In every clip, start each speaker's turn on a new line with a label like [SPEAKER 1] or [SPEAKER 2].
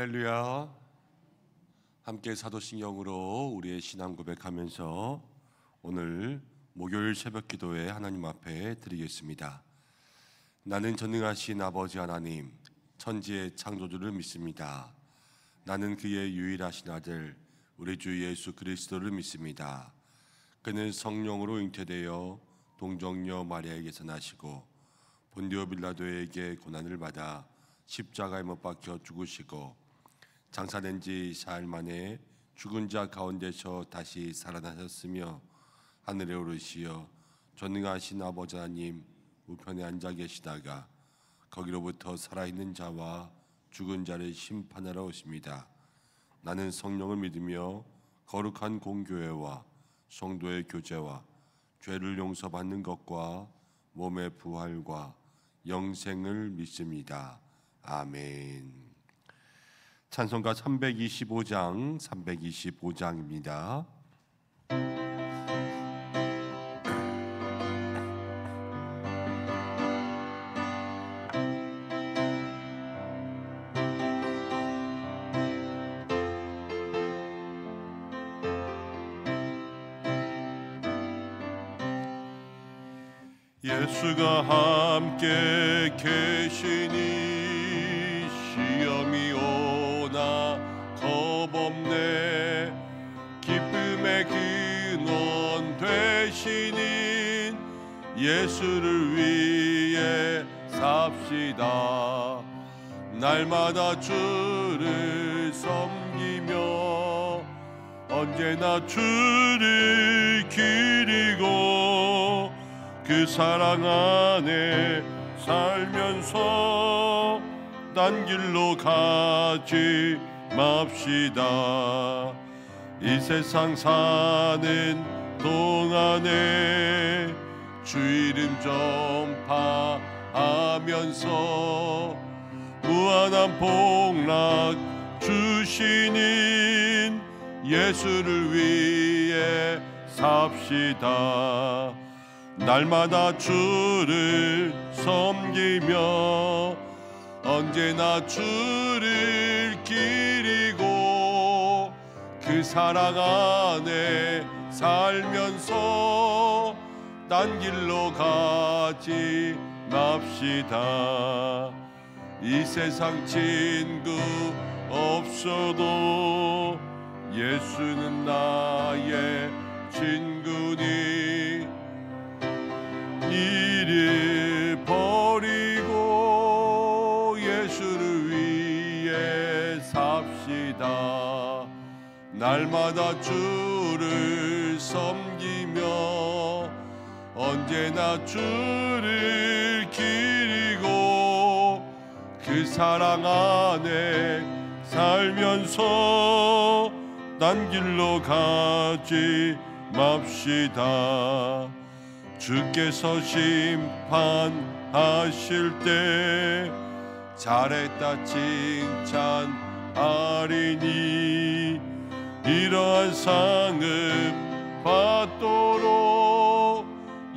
[SPEAKER 1] 할렐루야. 함께 사도신경으로 우리의 신앙 고백하면서 오늘 목요일 새벽 기도에 하나님 앞에 드리겠습니다. 나는 전능하신 아버지 하나님, 천지의 창조주를 믿습니다. 나는 그의 유일하신 아들 우리 주 예수 그리스도를 믿습니다. 그는 성령으로 잉태되어 동정녀 마리아에게서 나시고 본디오 빌라도에게 고난을 받아 십자가에 못 박혀 죽으시고 장사된 지 사흘 만에 죽은 자 가운데서 다시 살아나셨으며 하늘에 오르시어 전능하신 아버지 하나님 우편에 앉아 계시다가 거기로부터 살아있는 자와 죽은 자를 심판하러 오십니다. 나는 성령을 믿으며 거룩한 공교회와 성도의 교제와 죄를 용서받는 것과 몸의 부활과 영생을 믿습니다. 아멘. 찬송가 325장입니다. 예수가 함께 계시니 시험이 오나 겁없네. 기쁨의 근원 되시는 예수를 위해 삽시다. 날마다 주를 섬기며 언제나 주를 기리고 그 사랑 안에 살면서 딴 길로 가지 맙시다. 이 세상 사는 동안에 주 이름 전파하면서 무한한 복락 주시는 예수를 위해 삽시다. 날마다 주를 섬기며 언제나 주를 기리고 그 사랑 안에 살면서 딴 길로 가지 맙시다. 이 세상 친구 없어도 예수는 나의 친구니 이를 버리고 예수를 위해 삽시다. 날마다 주를 섬기며 언제나 주를 기리고 그 사랑 안에 살면서 딴 길로 가지 맙시다. 주께서 심판하실 때 잘했다 칭찬하리니 이러한 상을 받도록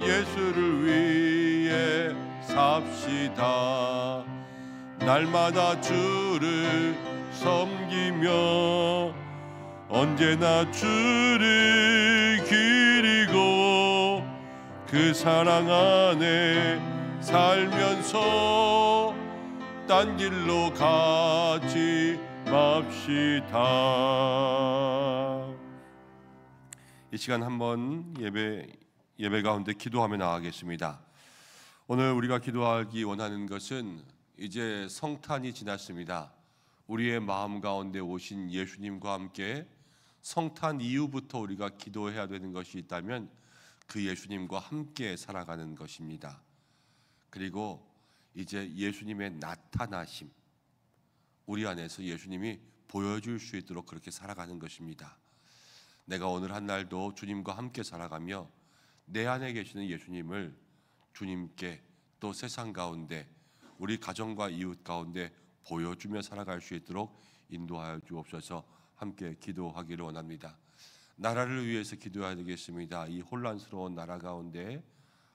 [SPEAKER 1] 예수를 위해 삽시다. 날마다 주를 섬기며 언제나 주를 기리고 그 사랑 안에 살면서 딴 길로 가지 맙시다. 이 시간 한번 예배 가운데 기도하며 나가겠습니다. 오늘 우리가 기도하기 원하는 것은 이제 성탄이 지났습니다. 우리의 마음 가운데 오신 예수님과 함께 성탄 이후부터 우리가 기도해야 되는 것이 있다면 그 예수님과 함께 살아가는 것입니다. 그리고 이제 예수님의 나타나심, 우리 안에서 예수님이 보여줄 수 있도록 그렇게 살아가는 것입니다. 내가 오늘 한 날도 주님과 함께 살아가며 내 안에 계시는 예수님을 주님께 또 세상 가운데 우리 가정과 이웃 가운데 보여주며 살아갈 수 있도록 인도하여 주옵소서. 함께 기도하기를 원합니다. 나라를 위해서 기도해야 되겠습니다. 이 혼란스러운 나라 가운데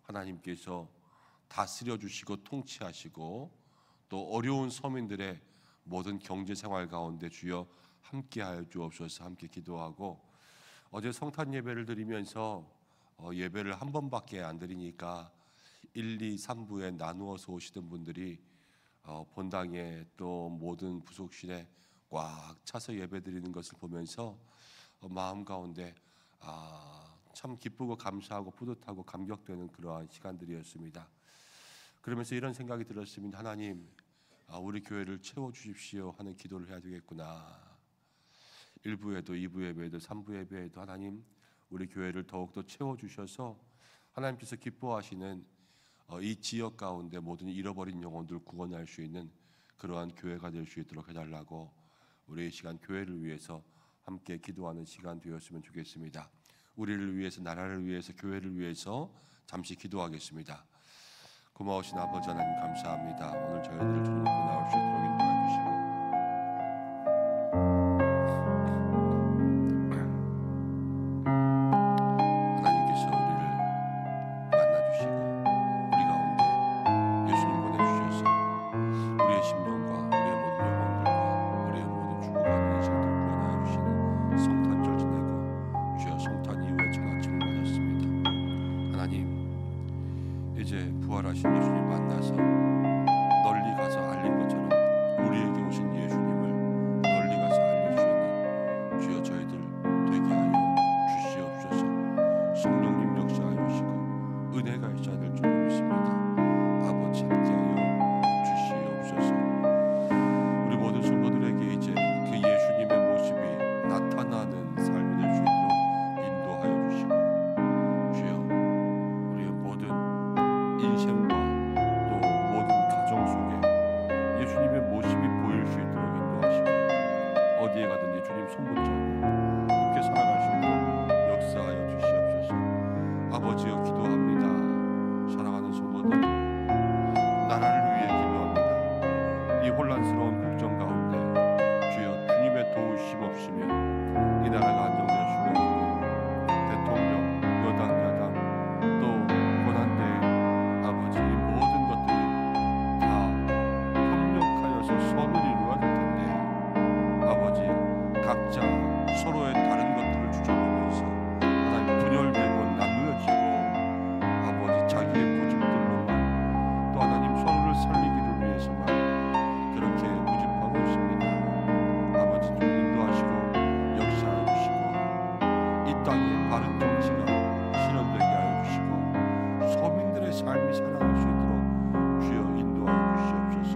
[SPEAKER 1] 하나님께서 다스려 주시고 통치하시고 또 어려운 서민들의 모든 경제 생활 가운데 주여 함께하여 주옵소서. 함께 기도하고, 어제 성탄 예배를 드리면서 예배를 한 번밖에 안 드리니까 1, 2, 3부에 나누어서 오시던 분들이 본당에 또 모든 부속실에 꽉 차서 예배 드리는 것을 보면서 마음 가운데 참 기쁘고 감사하고 뿌듯하고 감격되는 그러한 시간들이었습니다. 그러면서 이런 생각이 들었습니다. 하나님, 우리 교회를 채워주십시오 하는 기도를 해야 되겠구나. 1부에도 2부 예배에도 3부 예배에도 하나님, 우리 교회를 더욱더 채워주셔서 하나님께서 기뻐하시는 이 지역 가운데 모든 잃어버린 영혼들 구원할 수 있는 그러한 교회가 될 수 있도록 해달라고, 우리 이 시간 교회를 위해서 함께 기도하는 시간 되었으면 좋겠습니다. 우리를 위해서, 나라를 위해서, 교회를 위해서 잠시 기도하겠습니다. 고마우신 아버지 하나님 감사합니다. 오늘 저희들을 주님 앞에 나올 수 있도록 인도해 주시고, 하나님께서 우리를 만나주시고 우리 가운데 예수님 보내주셔서 우리의 심령과 우리의 모든 영혼들과 우리의 모든 죽어가는 인생들 구원하여 주시는 성탄절 지내고 주여 성탄 이후에 전화책을 받았습니다. 하나님, 이제 부활하신 예수님 만나서 널리 가서 알린 것처럼 우리에게 오신 예수님을 널리 가서 알릴 수 있는 주여 저희들 되게 하여 주시옵소서. 성령님 역사하여 주시고 은혜가 있어야 될 줄로 믿습니다. 아버지 함께하여 주시옵소서. 우리 모든 성도들에게 이제 그 예수님의 모습이 나타나는 삶이 될 수 있도록 인도하여 주시고, 주여 우리의 모든 인생과 또 모든 가정 속에 예수님의 모습이 보일 수 있도록 인도하시고, 어디에 가든지 주님 손붙잡고 함께 살아갈 수 있도록 역사하여 주시옵소서. 아버지여 기도합니다. 사랑하는 성도들, 나라를 위해 기도합니다. 이 혼란스러운 국정 가운데 주여 주님의 도우심 없이면 이 나라가 안정될 수가 없고, 대통령, 여당, 야당 또 권한대 아버지 이 모든 것들이 다 협력하여서 선을 이루어야 될 텐데, 아버지 각자 서로의 다른 것들을 주장하면서 하나님 분열되고 나누어지고, 아버지 자기의 고집들로만 또 하나님 서로를 살리기를 위해서만 그렇게 고집하고 있습니다. 아버지 좀 인도하시고 역사하여 주시고, 이 땅에 바른 정치가 실현되게 하여 주시고, 서민들의 삶이 살아갈 수 있도록 주여 인도하여 주시옵소서.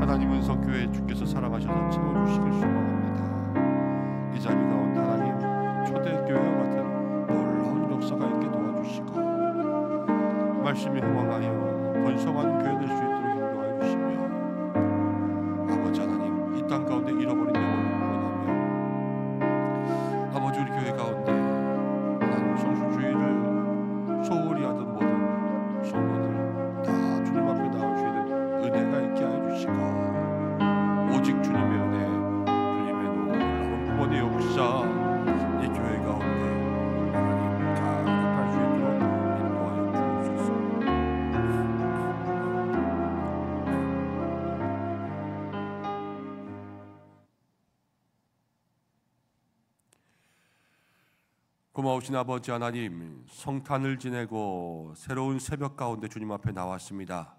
[SPEAKER 1] 하나님은 성교회 주께서 사랑하셔서 채워주시길 소망합니다. 이 자리 가운데 하나님 초대교회와 같은 놀라운 역사가 있게 도와주시고, 말씀이 흥왕하여 번성하는 교회 될 수 있도록 인도하여 주시며, 아버지 하나님 이 땅 가운데 잃어버린 영혼을 구원하며, 아버지 우리 교회 가운데 하나님 성수주의를 소홀히 하던 모든 성도들 다 주님 앞에 나올 수 있는 은혜가 있게 하여 주시고, 오직 주님의 은혜, 주님의 놀라운 구원의 역사 이 교회 가운데 하나님 가득할 수 있도록 인도하여 주옵소서. 고마우신 아버지 하나님, 성탄을 지내고 새로운 새벽 가운데 주님 앞에 나왔습니다.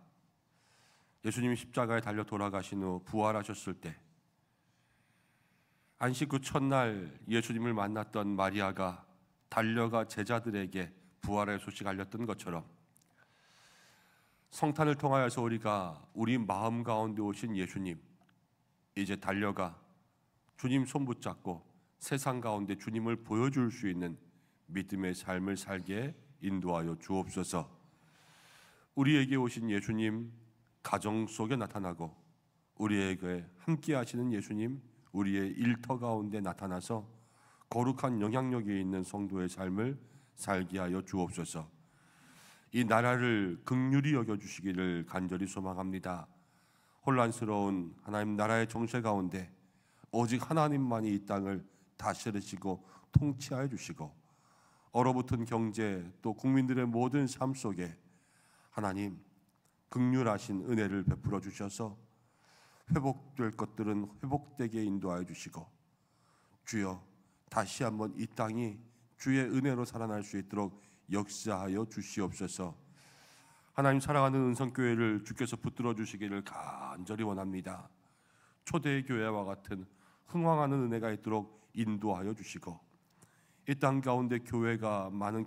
[SPEAKER 1] 예수님이 십자가에 달려 돌아가신 후 부활하셨을 때 안식 후 첫날 예수님을 만났던 마리아가 달려가 제자들에게 부활의 소식 알렸던 것처럼, 성탄을 통하여서 우리가 우리 마음 가운데 오신 예수님, 이제 달려가 주님 손 붙잡고 세상 가운데 주님을 보여줄 수 있는 믿음의 삶을 살게 인도하여 주옵소서. 우리에게 오신 예수님 가정 속에 나타나고, 우리에게 함께 하시는 예수님 우리의 일터 가운데 나타나서 거룩한 영향력이 있는 성도의 삶을 살게 하여 주옵소서. 이 나라를 긍휼히 여겨주시기를 간절히 소망합니다. 혼란스러운 하나님 나라의 정세 가운데 오직 하나님만이 이 땅을 다스리시고 통치하여 주시고, 얼어붙은 경제 또 국민들의 모든 삶 속에 하나님 긍휼하신 은혜를 베풀어 주셔서 회복될 것들은 회복되게 인도하여 주시고, 주여 다시 한번 이 땅이 주의 은혜로 살아날 수 있도록 역사하여 주시옵소서. 하나님, 사랑하는 은성교회를 주께서 붙들어 주시기를 간절히 원합니다. 초대교회와 같은 흥왕하는 은혜가 있도록 인도하여 주시고, 이 땅 가운데 교회가 많은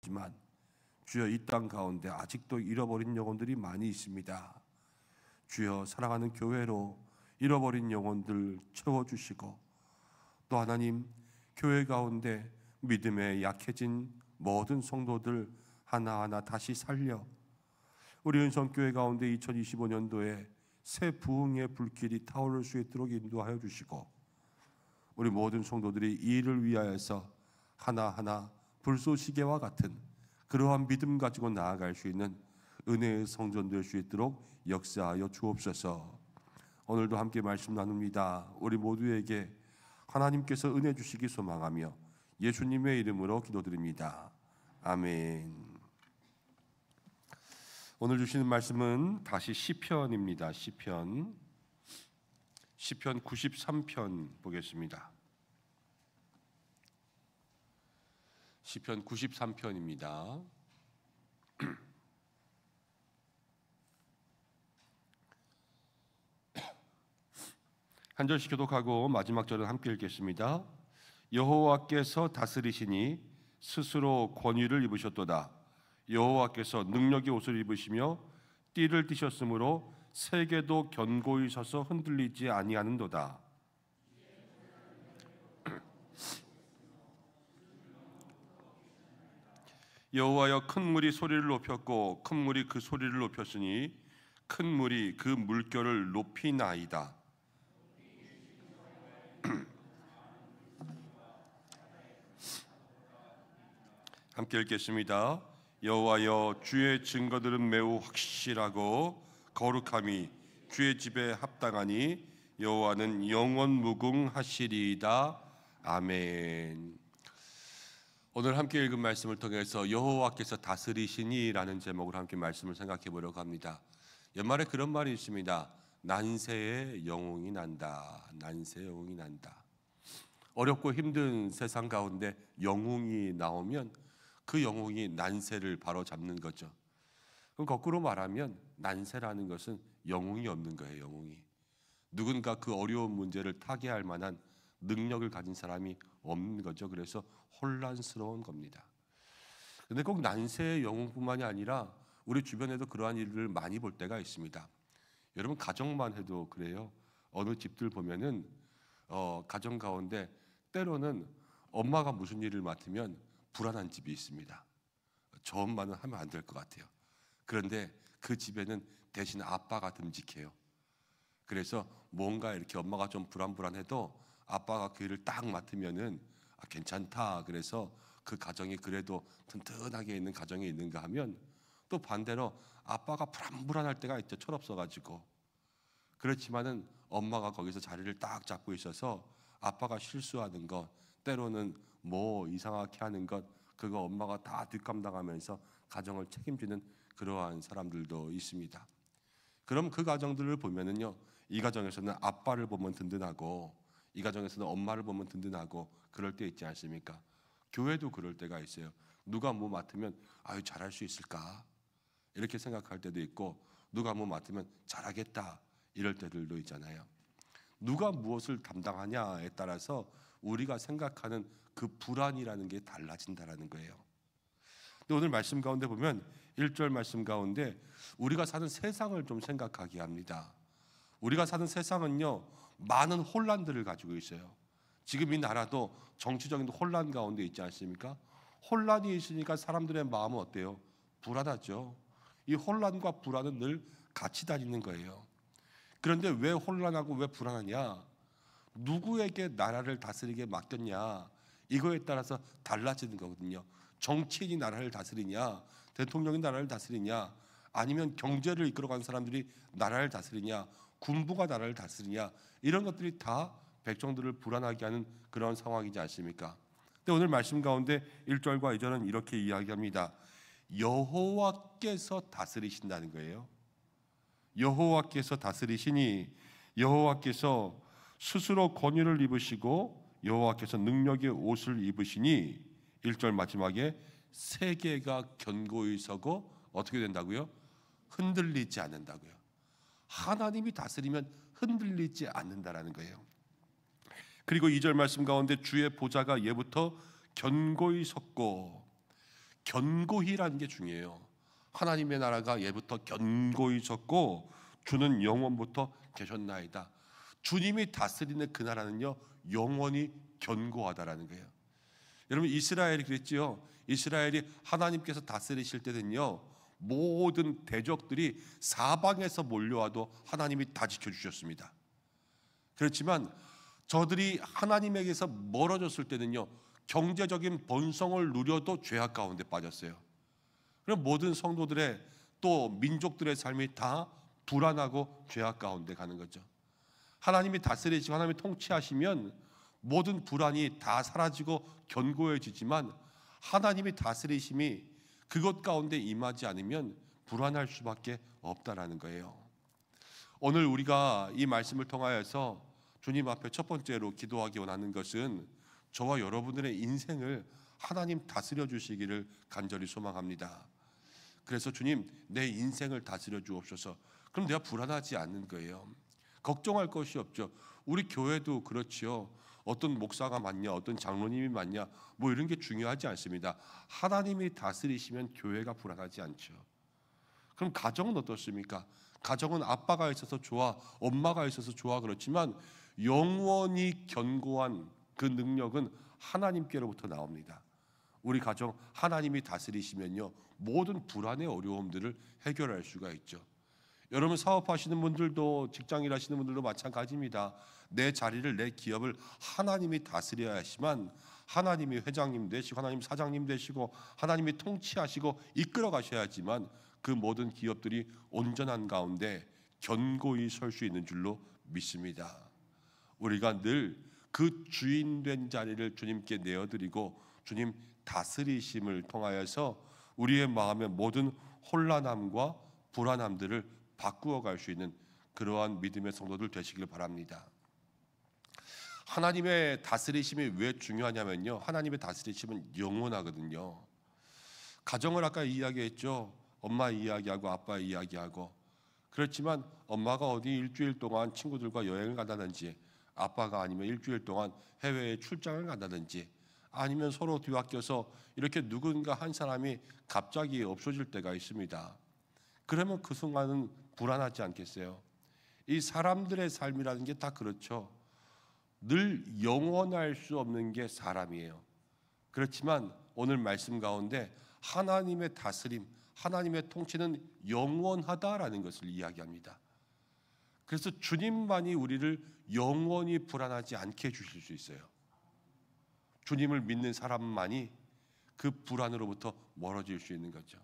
[SPEAKER 1] 지만 주여, 이 땅 가운데 아직도 잃어버린 영혼들이 많이 있습니다. 주여, 사랑하는 교회로 잃어버린 영혼들 채워주시고, 또 하나님, 교회 가운데 믿음에 약해진 모든 성도들 하나하나 다시 살려 우리 은성교회 가운데 2025년도에 새 부흥의 불길이 타오를 수 있도록 인도하여 주시고, 우리 모든 성도들이 이 일을 위하여서 하나하나 불쏘시개와 같은 그러한 믿음 가지고 나아갈 수 있는 은혜의 성전 될 수 있도록 역사하여 주옵소서. 오늘도 함께 말씀 나눕니다. 우리 모두에게 하나님께서 은혜 주시기 소망하며 예수님의 이름으로 기도드립니다. 아멘. 오늘 주시는 말씀은 다시 시편입니다. 시편 93편 보겠습니다. 시편 93편입니다. 한 절씩 교독하고 마지막 절은 함께 읽겠습니다. 여호와께서 다스리시니 스스로 권위를 입으셨도다. 여호와께서 능력의 옷을 입으시며 띠를 띠셨으므로 세계도 견고히 서서 흔들리지 아니하는도다. 여호와여, 큰 물이 소리를 높였고 큰 물이 그 소리를 높였으니 큰 물이 그 물결을 높이나이다. 함께 읽겠습니다. 여호와여, 주의 증거들은 매우 확실하고 거룩함이 주의 집에 합당하니 여호와는 영원 무궁하시리이다. 아멘. 오늘 함께 읽은 말씀을 통해서 여호와께서 다스리시니라는 제목으로 함께 말씀을 생각해 보려고 합니다. 연말에 그런 말이 있습니다. 난세의 영웅이 난다. 난세의 영웅이 난다. 어렵고 힘든 세상 가운데 영웅이 나오면 그 영웅이 난세를 바로 잡는 거죠. 그럼 거꾸로 말하면 난세라는 것은 영웅이 없는 거예요. 영웅이. 누군가 그 어려운 문제를 타개할 만한 능력을 가진 사람이 없는 거죠. 그래서 혼란스러운 겁니다. 그런데 꼭 난세의 영웅뿐만이 아니라 우리 주변에도 그러한 일을 많이 볼 때가 있습니다. 여러분, 가정만 해도 그래요. 어느 집들 보면은 가정 가운데 때로는 엄마가 무슨 일을 맡으면 불안한 집이 있습니다. 저 엄마는 하면 안 될 것 같아요. 그런데 그 집에는 대신 아빠가 듬직해요. 그래서 뭔가 이렇게 엄마가 좀 불안해도 아빠가 그 일을 딱 맡으면은 괜찮다. 그래서 그 가정이 그래도 튼튼하게 있는 가정이 있는가 하면, 또 반대로 아빠가 불안할 때가 있죠. 철없어가지고. 그렇지만은 엄마가 거기서 자리를 딱 잡고 있어서 아빠가 실수하는 것, 때로는 뭐 이상하게 하는 것, 그거 엄마가 다 뒷감당하면서 가정을 책임지는 그러한 사람들도 있습니다. 그럼 그 가정들을 보면은요, 이 가정에서는 아빠를 보면 든든하고 이 가정에서는 엄마를 보면 든든하고 그럴 때 있지 않습니까? 교회도 그럴 때가 있어요. 누가 뭐 맡으면 아유 잘할 수 있을까 이렇게 생각할 때도 있고, 누가 뭐 맡으면 잘하겠다 이럴 때들도 있잖아요. 누가 무엇을 담당하냐에 따라서 우리가 생각하는 그 불안이라는 게 달라진다라는 거예요. 근데 오늘 말씀 가운데 보면 1절 말씀 가운데 우리가 사는 세상을 좀 생각하게 합니다. 우리가 사는 세상은요, 많은 혼란들을 가지고 있어요. 지금 이 나라도 정치적인 혼란 가운데 있지 않습니까? 혼란이 있으니까 사람들의 마음은 어때요? 불안하죠. 이 혼란과 불안은 늘 같이 다니는 거예요. 그런데 왜 혼란하고 왜 불안하냐? 누구에게 나라를 다스리게 맡겼냐? 이거에 따라서 달라지는 거거든요. 정치인이 나라를 다스리냐, 대통령이 나라를 다스리냐, 아니면 경제를 이끌어가는 사람들이 나라를 다스리냐, 군부가 나라를 다스리냐, 이런 것들이 다 백성들을 불안하게 하는 그런 상황이지 않습니까? 근데 오늘 말씀 가운데 1절과 2절은 이렇게 이야기합니다. 여호와께서 다스리신다는 거예요. 여호와께서 다스리시니 여호와께서 스스로 권위를 입으시고 여호와께서 능력의 옷을 입으시니 1절 마지막에 세계가 견고히 서고 어떻게 된다고요? 흔들리지 않는다고요. 하나님이 다스리면 흔들리지 않는다라는 거예요. 그리고 2절 말씀 가운데 주의 보좌가 예부터 견고히 섰고, 견고히라는 게 중요해요. 하나님의 나라가 예부터 견고히 섰고 주는 영원부터 계셨나이다. 주님이 다스리는 그 나라는요 영원히 견고하다라는 거예요. 여러분 이스라엘이 그랬지요. 이스라엘이 하나님께서 다스리실 때는요 모든 대적들이 사방에서 몰려와도 하나님이 다 지켜주셨습니다. 그렇지만 저들이 하나님에게서 멀어졌을 때는요 경제적인 번성을 누려도 죄악 가운데 빠졌어요. 그럼 모든 성도들의 또 민족들의 삶이 다 불안하고 죄악 가운데 가는 거죠. 하나님이 다스리시고 하나님이 통치하시면 모든 불안이 다 사라지고 견고해지지만 하나님이 다스리심이 그것 가운데 임하지 않으면 불안할 수밖에 없다라는 거예요. 오늘 우리가 이 말씀을 통하여서 주님 앞에 첫 번째로 기도하기 원하는 것은 저와 여러분들의 인생을 하나님 다스려 주시기를 간절히 소망합니다. 그래서 주님 내 인생을 다스려 주옵소서. 그럼 내가 불안하지 않는 거예요. 걱정할 것이 없죠. 우리 교회도 그렇지요. 어떤 목사가 맞냐, 어떤 장로님이 맞냐, 뭐 이런 게 중요하지 않습니다. 하나님이 다스리시면 교회가 불안하지 않죠. 그럼 가정은 어떻습니까? 가정은 아빠가 있어서 좋아, 엄마가 있어서 좋아 그렇지만 영원히 견고한 그 능력은 하나님께로부터 나옵니다. 우리 가정 하나님이 다스리시면요 모든 불안의 어려움들을 해결할 수가 있죠. 여러분 사업하시는 분들도 직장일 하시는 분들도 마찬가지입니다. 내 자리를 내 기업을 하나님이 다스려야지만 하나님이 회장님 되시고 하나님 사장님 되시고 하나님이 통치하시고 이끌어 가셔야지만 그 모든 기업들이 온전한 가운데 견고히 설 수 있는 줄로 믿습니다. 우리가 늘 그 주인 된 자리를 주님께 내어드리고 주님 다스리심을 통하여서 우리의 마음의 모든 혼란함과 불안함들을 바꾸어 갈 수 있는 그러한 믿음의 성도들 되시길 바랍니다. 하나님의 다스리심이 왜 중요하냐면요 하나님의 다스리심은 영원하거든요. 가정을 아까 이야기했죠. 엄마 이야기하고 아빠 이야기하고 그렇지만 엄마가 어디 일주일 동안 친구들과 여행을 간다든지 아빠가 아니면 일주일 동안 해외에 출장을 간다든지 아니면 서로 뒤바뀌어서 이렇게 누군가 한 사람이 갑자기 없어질 때가 있습니다. 그러면 그 순간은 불안하지 않겠어요? 이 사람들의 삶이라는 게 다 그렇죠. 늘 영원할 수 없는 게 사람이에요. 그렇지만 오늘 말씀 가운데 하나님의 다스림, 하나님의 통치는 영원하다라는 것을 이야기합니다. 그래서 주님만이 우리를 영원히 불안하지 않게 해주실 수 있어요. 주님을 믿는 사람만이 그 불안으로부터 멀어질 수 있는 거죠.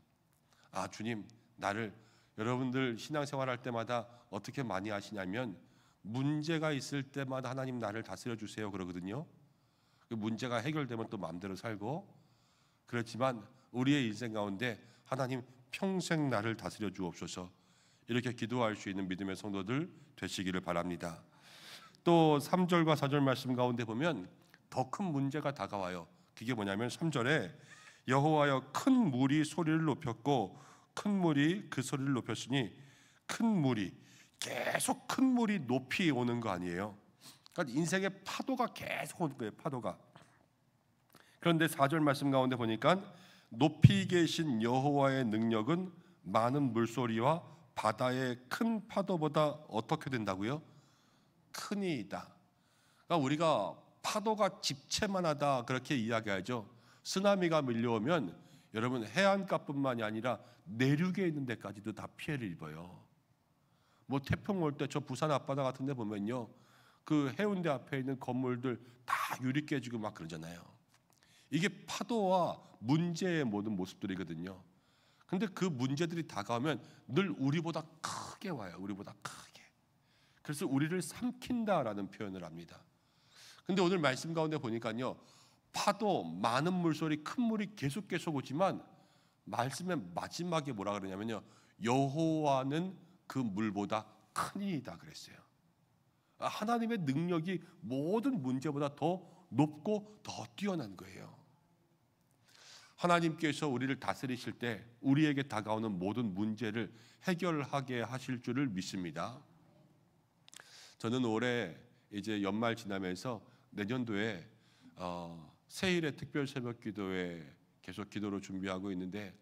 [SPEAKER 1] 아 주님 나를 여러분들 신앙생활할 때마다 어떻게 많이 하시냐면 문제가 있을 때마다 하나님 나를 다스려 주세요 그러거든요. 그 문제가 해결되면 또 마음대로 살고 그렇지만 우리의 인생 가운데 하나님 평생 나를 다스려 주옵소서 이렇게 기도할 수 있는 믿음의 성도들 되시기를 바랍니다. 또 3절과 4절 말씀 가운데 보면 더 큰 문제가 다가와요. 그게 뭐냐면 3절에 여호와여 큰 물이 소리를 높였고 큰 물이 그 소리를 높였으니 큰 물이 계속 큰 물이 높이 오는 거 아니에요. 그러니까 인생의 파도가 계속 오는 거예요. 파도가. 그런데 4절 말씀 가운데 보니까 높이 계신 여호와의 능력은 많은 물소리와 바다의 큰 파도보다 어떻게 된다고요? 크니이다. 그러니까 우리가 파도가 집채만하다 그렇게 이야기하죠. 쓰나미가 밀려오면 여러분 해안가뿐만이 아니라 내륙에 있는 데까지도 다 피해를 입어요. 뭐 태풍 올 때 저 부산 앞바다 같은 데 보면요 그 해운대 앞에 있는 건물들 다 유리 깨지고 막 그러잖아요. 이게 파도와 문제의 모든 모습들이거든요. 근데 그 문제들이 다가오면 늘 우리보다 크게 와요. 우리보다 크게. 그래서 우리를 삼킨다라는 표현을 합니다. 근데 오늘 말씀 가운데 보니까요 파도, 많은 물소리, 큰 물이 계속 오지만 말씀의 마지막에 뭐라 그러냐면요 여호와는 그 물보다 크니이다 그랬어요. 하나님의 능력이 모든 문제보다 더 높고 더 뛰어난 거예요. 하나님께서 우리를 다스리실 때 우리에게 다가오는 모든 문제를 해결하게 하실 줄을 믿습니다. 저는 올해 이제 연말 지나면서 내년도에 새일의 특별 새벽 기도에 계속 기도로 준비하고 있는데,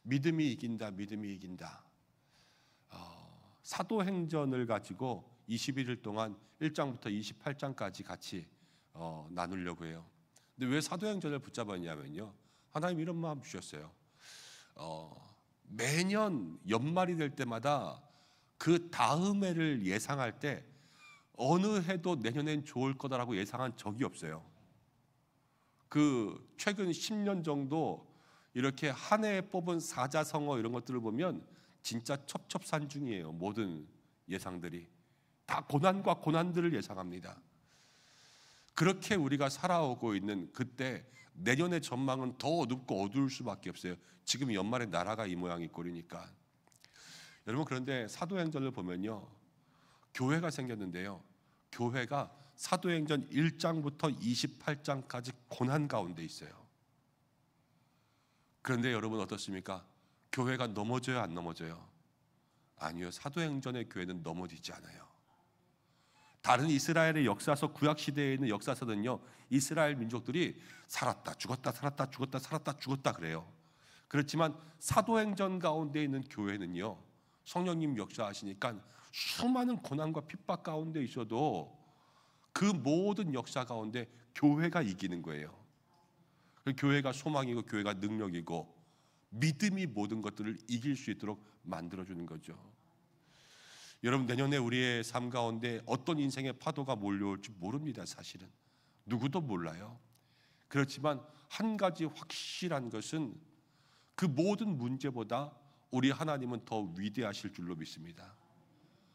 [SPEAKER 1] 믿음이 이긴다, 믿음이 이긴다. 사도행전을 가지고 21일 동안 1장부터 28장까지 같이 나누려고 해요. 근데 왜 사도행전을 붙잡았냐면요, 하나님 이런 마음 주셨어요. 매년 연말이 될 때마다 그 다음 해를 예상할 때 어느 해도 내년엔 좋을 거다라고 예상한 적이 없어요. 그 최근 10년 정도 이렇게 한 해에 뽑은 사자성어 이런 것들을 보면 진짜 첩첩산중이에요. 모든 예상들이 다 고난과 고난들을 예상합니다. 그렇게 우리가 살아오고 있는 그때 내년의 전망은 더 어둡고 어두울 수밖에 없어요. 지금 연말에 나라가 이 모양이 꼴이니까. 여러분, 그런데 사도행전을 보면요, 교회가 생겼는데요, 교회가 사도행전 1장부터 28장까지 고난 가운데 있어요. 그런데 여러분 어떻습니까? 교회가 넘어져요, 안 넘어져요? 아니요, 사도행전의 교회는 넘어지지 않아요. 다른 이스라엘의 역사서, 구약시대에 있는 역사서는요, 이스라엘 민족들이 살았다 죽었다 살았다 죽었다 살았다 죽었다 그래요. 그렇지만 사도행전 가운데 있는 교회는요, 성령님 역사하시니까 수많은 고난과 핍박 가운데 있어도 그 모든 역사 가운데 교회가 이기는 거예요. 교회가 소망이고 교회가 능력이고 믿음이 모든 것들을 이길 수 있도록 만들어주는 거죠. 여러분, 내년에 우리의 삶 가운데 어떤 인생의 파도가 몰려올지 모릅니다. 사실은 누구도 몰라요. 그렇지만 한 가지 확실한 것은 그 모든 문제보다 우리 하나님은 더 위대하실 줄로 믿습니다.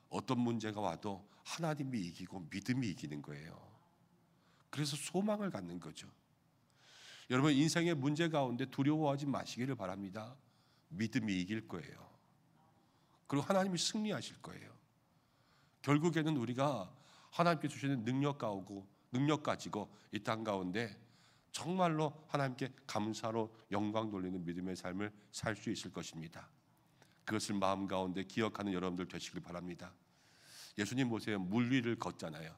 [SPEAKER 1] 어떤 문제가 와도 하나님이 이기고 믿음이 이기는 거예요. 그래서 소망을 갖는 거죠. 여러분, 인생의 문제 가운데 두려워하지 마시기를 바랍니다. 믿음이 이길 거예요. 그리고 하나님이 승리하실 거예요. 결국에는 우리가 하나님께 주시는 능력 가지고 이 땅 가운데 정말로 하나님께 감사로 영광 돌리는 믿음의 삶을 살 수 있을 것입니다. 그것을 마음 가운데 기억하는 여러분들 되시길 바랍니다. 예수님 보세요. 물 위를 걷잖아요.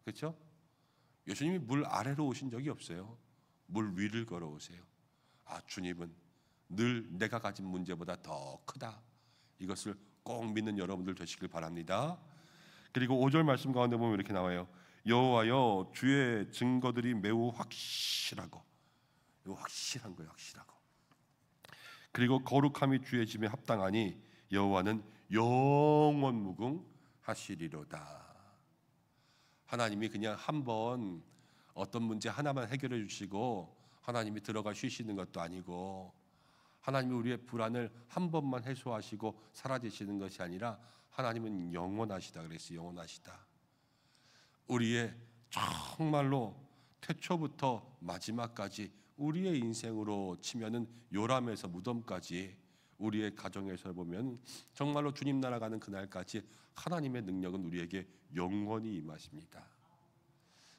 [SPEAKER 1] 그렇죠? 예수님이 물 아래로 오신 적이 없어요. 물 위를 걸어오세요. 주님은 늘 내가 가진 문제보다 더 크다. 이것을 꼭 믿는 여러분들 되시길 바랍니다. 그리고 5절 말씀 가운데 보면 이렇게 나와요. 여호와여, 주의 증거들이 매우 확실하고, 확실한 거예요. 확실하고. 그리고 거룩함이 주의 집에 합당하니 여호와는 영원 무궁하시리로다. 하나님이 그냥 한번 어떤 문제 하나만 해결해 주시고 하나님이 들어가 쉬시는 것도 아니고, 하나님이 우리의 불안을 한 번만 해소하시고 사라지시는 것이 아니라 하나님은 영원하시다 그랬어요. 영원하시다. 우리의 정말로 태초부터 마지막까지 우리의 인생으로 치면은 요람에서 무덤까지 우리의 가정에서 보면 정말로 주님 나라 가는 그날까지 하나님의 능력은 우리에게 영원히 임하십니다.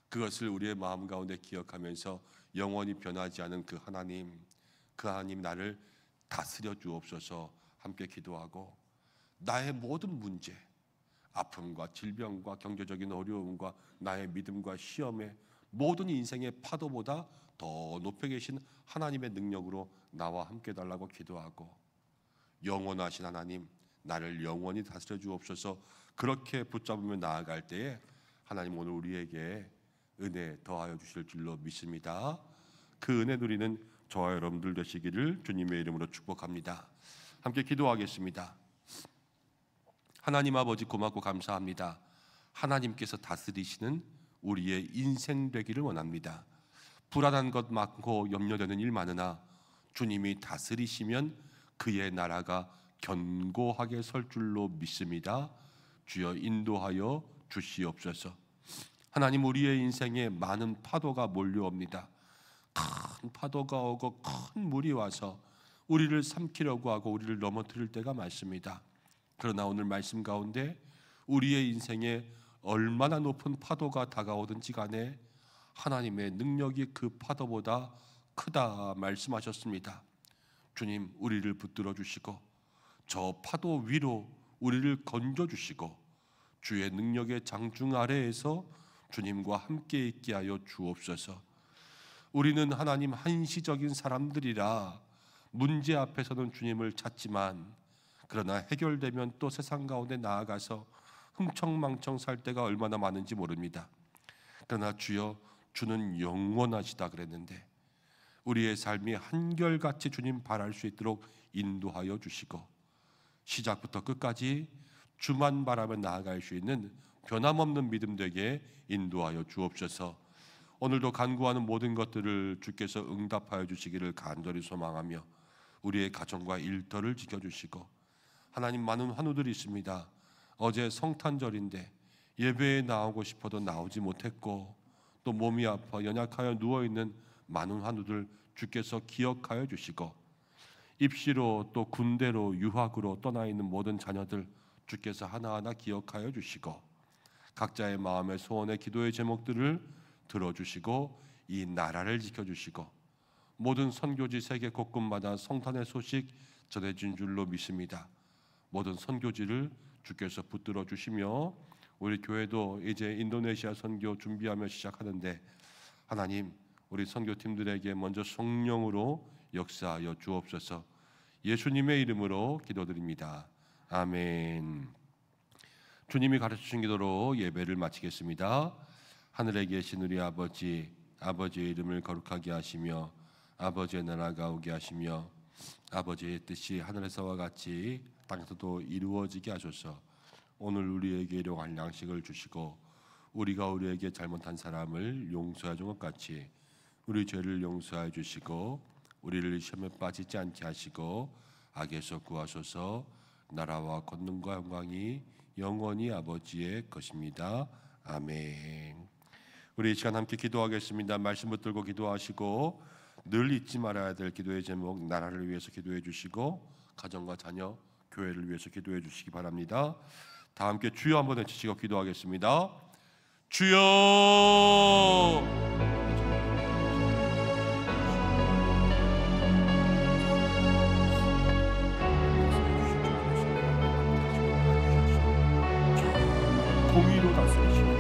[SPEAKER 1] 그것을 우리의 마음 가운데 기억하면서 영원히 변하지 않은 그 하나님 나를 다스려 주옵소서 함께 기도하고, 나의 모든 문제, 아픔과 질병과 경제적인 어려움과 나의 믿음과 시험의 모든 인생의 파도보다 더 높이 계신 하나님의 능력으로 나와 함께 달라고 기도하고, 영원하신 하나님 나를 영원히 다스려 주옵소서 그렇게 붙잡으며 나아갈 때에 하나님 오늘 우리에게 은혜 더하여 주실 줄로 믿습니다. 그 은혜 누리는 저와 여러분들 되시기를 주님의 이름으로 축복합니다. 함께 기도하겠습니다. 하나님 아버지, 고맙고 감사합니다. 하나님께서 다스리시는 우리의 인생 되기를 원합니다. 불안한 것 많고 염려되는 일 많으나 주님이 다스리시면 그의 나라가 견고하게 설 줄로 믿습니다. 주여 인도하여 주시옵소서. 하나님, 우리의 인생에 많은 파도가 몰려옵니다. 큰 파도가 오고 큰 물이 와서 우리를 삼키려고 하고 우리를 넘어뜨릴 때가 많습니다. 그러나 오늘 말씀 가운데 우리의 인생에 얼마나 높은 파도가 다가오든지 간에 하나님의 능력이 그 파도보다 크다 말씀하셨습니다. 주님, 우리를 붙들어 주시고 저 파도 위로 우리를 건져 주시고 주의 능력의 장중 아래에서 주님과 함께 있게 하여 주옵소서. 우리는 하나님 한시적인 사람들이라 문제 앞에서는 주님을 찾지만 그러나 해결되면 또 세상 가운데 나아가서 흥청망청 살 때가 얼마나 많은지 모릅니다. 그러나 주여, 주는 영원하시다 그랬는데 우리의 삶이 한결같이 주님 바랄 수 있도록 인도하여 주시고 시작부터 끝까지 주만 바라며 나아갈 수 있는 변함없는 믿음 되게 인도하여 주옵소서. 오늘도 간구하는 모든 것들을 주께서 응답하여 주시기를 간절히 소망하며 우리의 가정과 일터를 지켜주시고, 하나님, 많은 환우들이 있습니다. 어제 성탄절인데 예배에 나오고 싶어도 나오지 못했고 또 몸이 아파 연약하여 누워있는 많은 환우들 주께서 기억하여 주시고, 입시로 또 군대로 유학으로 떠나 있는 모든 자녀들 주께서 하나하나 기억하여 주시고, 각자의 마음의 소원의 기도의 제목들을 들어주시고 이 나라를 지켜주시고, 모든 선교지 세계 곳곳마다 성탄의 소식 전해진 줄로 믿습니다. 모든 선교지를 주께서 붙들어 주시며 우리 교회도 이제 인도네시아 선교 준비하며 시작하는데 하나님, 우리 선교팀들에게 먼저 성령으로 역사하여 주옵소서. 예수님의 이름으로 기도드립니다. 아멘. 주님이 가르치신 기도로 예배를 마치겠습니다. 하늘에 계신 우리 아버지, 아버지의 이름을 거룩하게 하시며 아버지의 나라가 오게 하시며 아버지의 뜻이 하늘에서와 같이 땅에서도 이루어지게 하소서. 오늘 우리에게 일용할 양식을 주시고 우리가 우리에게 잘못한 사람을 용서해 준 것 같이 우리 죄를 용서해 주시고 우리를 시험에 빠지지 않게 하시고 악에서 구하소서. 나라와 권능과 영광이 영원히 아버지의 것입니다. 아멘. 우리 이 시간 함께 기도하겠습니다. 말씀 붙들고 기도하시고 늘 잊지 말아야 될 기도의 제목, 나라를 위해서 기도해 주시고 가정과 자녀, 교회를 위해서 기도해 주시기 바랍니다. 다 함께 주여 한번 외치시고 기도하겠습니다. 주여! 공의로 다스리시고